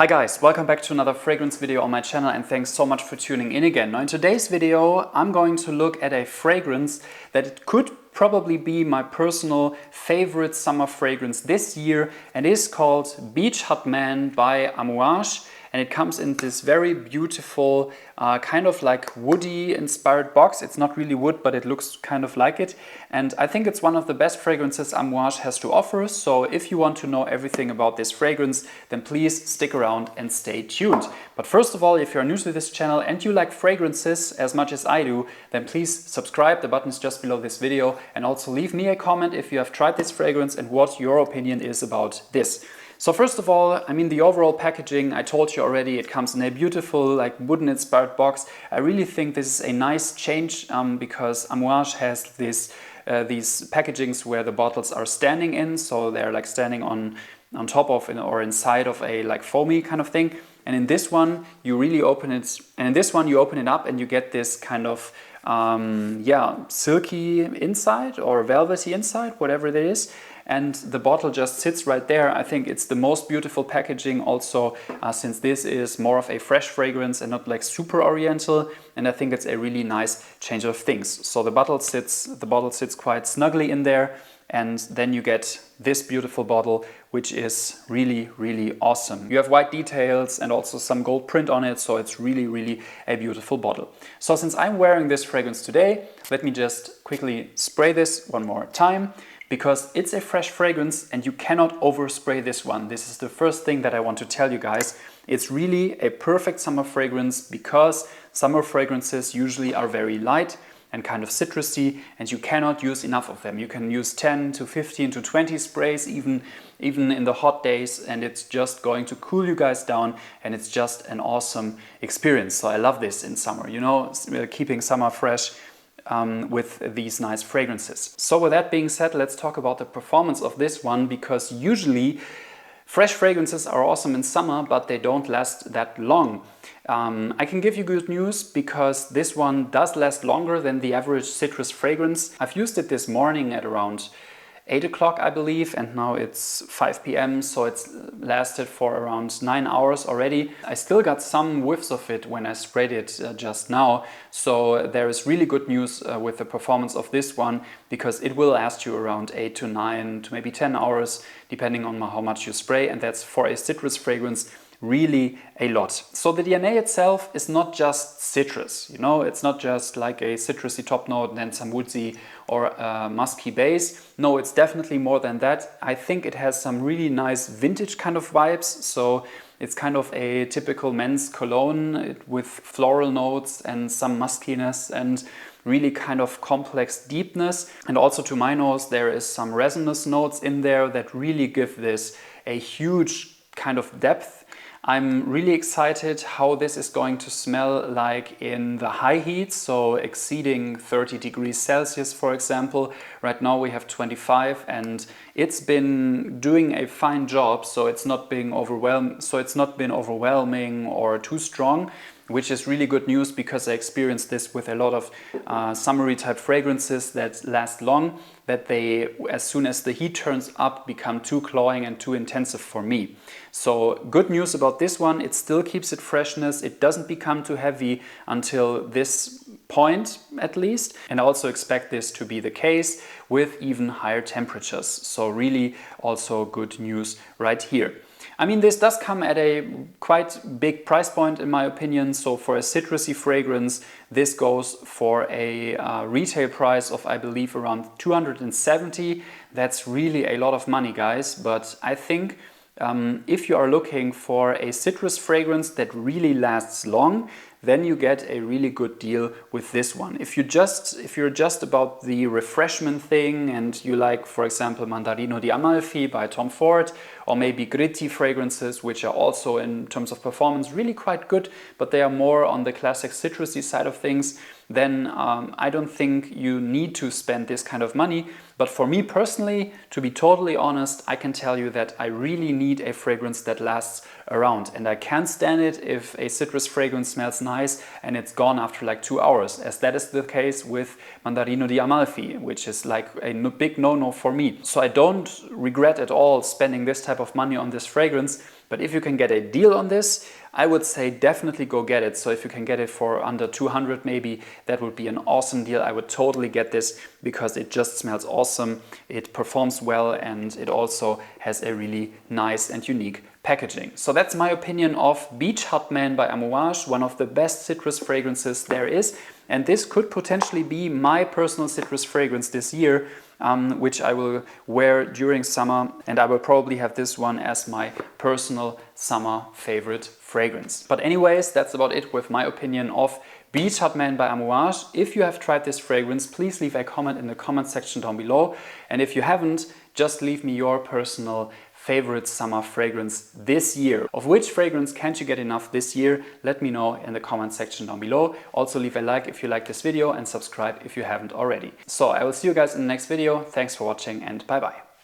Hi guys, welcome back to another fragrance video on my channel and thanks so much for tuning in again. Now in today's video I'm going to look at a fragrance that it could probably be my personal favorite summer fragrance this year and is called Beach Hut Man by AMOUAGE, and it comes in this very beautiful kind of like woody inspired box. It's not really wood, but it looks kind of like it, and I think it's one of the best fragrances AMOUAGE has to offer. So if you want to know everything about this fragrance, then please stick around and stay tuned. But first of all, if you're new to this channel and you like fragrances as much as I do, then please subscribe. The button is just below this video, and also leave me a comment if you have tried this fragrance and what your opinion is about this. So first of all, I mean the overall packaging, I told you already, it comes in a beautiful like wooden inspired box. I really think this is a nice change because AMOUAGE has these packagings where the bottles are standing in, so they're like standing on top of or inside of a like foamy kind of thing. And in this one you really open it, and in this one you open it up and you get this kind of silky inside or velvety inside, whatever it is. And the bottle just sits right there. I think it's the most beautiful packaging also, since this is more of a fresh fragrance and not like super oriental. And I think it's a really nice change of things. So the bottle sits quite snugly in there. And then you get this beautiful bottle, which is really, really awesome. You have white details and also some gold print on it, so it's really, really a beautiful bottle. So since I'm wearing this fragrance today, let me just quickly spray this one more time, because it's a fresh fragrance and you cannot overspray this one. This is the first thing that I want to tell you guys. It's really a perfect summer fragrance because summer fragrances usually are very light and kind of citrusy, and you cannot use enough of them. You can use 10 to 15 to 20 sprays even in the hot days, and it's just going to cool you guys down, and it's just an awesome experience. So I love this in summer, you know, keeping summer fresh with these nice fragrances. So with that being said, let's talk about the performance of this one, because usually fresh fragrances are awesome in summer, but they don't last that long. I can give you good news because this one does last longer than the average citrus fragrance. I've used it this morning at around 8 o'clock, I believe, and now it's 5 p.m. so it's lasted for around 9 hours already. I still got some whiffs of it when I sprayed it just now, so there is really good news with the performance of this one, because it will last you around 8 to 9 to maybe 10 hours depending on how much you spray, and that's for a citrus fragrance really a lot. So the DNA itself is not just citrus, you know, it's not just like a citrusy top note and then some woodsy or a musky base. No, it's definitely more than that. I think it has some really nice vintage kind of vibes. So it's kind of a typical men's cologne with floral notes and some muskiness and really kind of complex deepness. And also to my nose, there is some resinous notes in there that really give this a huge kind of depth. I'm really excited how this is going to smell like in the high heat, so exceeding 30 degrees Celsius, for example. Right now we have 25, and it's been doing a fine job, so it's not been overwhelming or too strong, which is really good news because I experienced this with a lot of summery type fragrances that last long, that they, as soon as the heat turns up, become too cloying and too intensive for me. So good news about this one, it still keeps its freshness, it doesn't become too heavy until this point at least, and I also expect this to be the case with even higher temperatures. So really also good news right here. I mean, this does come at a quite big price point in my opinion. So for a citrusy fragrance, this goes for a retail price of, I believe, around 270. That's really a lot of money, guys. But I think if you are looking for a citrus fragrance that really lasts long, then you get a really good deal with this one. If you're just about the refreshment thing and you like, for example, Mandarino di Amalfi by Tom Ford, or maybe gritty fragrances, which are also in terms of performance really quite good, but they are more on the classic citrusy side of things, then I don't think you need to spend this kind of money. But for me personally, to be totally honest, I can tell you that I really need a fragrance that lasts around, and I can't stand it if a citrus fragrance smells nice and it's gone after like 2 hours, as that is the case with Mandarino di Amalfi, which is like a big no-no for me. So I don't regret at all spending this type of money on this fragrance. But if you can get a deal on this, I would say definitely go get it. So if you can get it for under 200 maybe, that would be an awesome deal. I would totally get this because it just smells awesome, it performs well, and it also has a really nice and unique packaging. So that's my opinion of Beach Hot Man by AMOUAGE, one of the best citrus fragrances there is. And this could potentially be my personal citrus fragrance this year, which I will wear during summer, and I will probably have this one as my personal summer favorite fragrance. But anyways, that's about it with my opinion of Beach Hot Man by AMOUAGE. If you have tried this fragrance, please leave a comment in the comment section down below. And if you haven't, just leave me your personal favorite summer fragrance this year. Of which fragrance can't you get enough this year? Let me know in the comment section down below. Also leave a like if you like this video and subscribe if you haven't already. So I will see you guys in the next video. Thanks for watching and bye bye.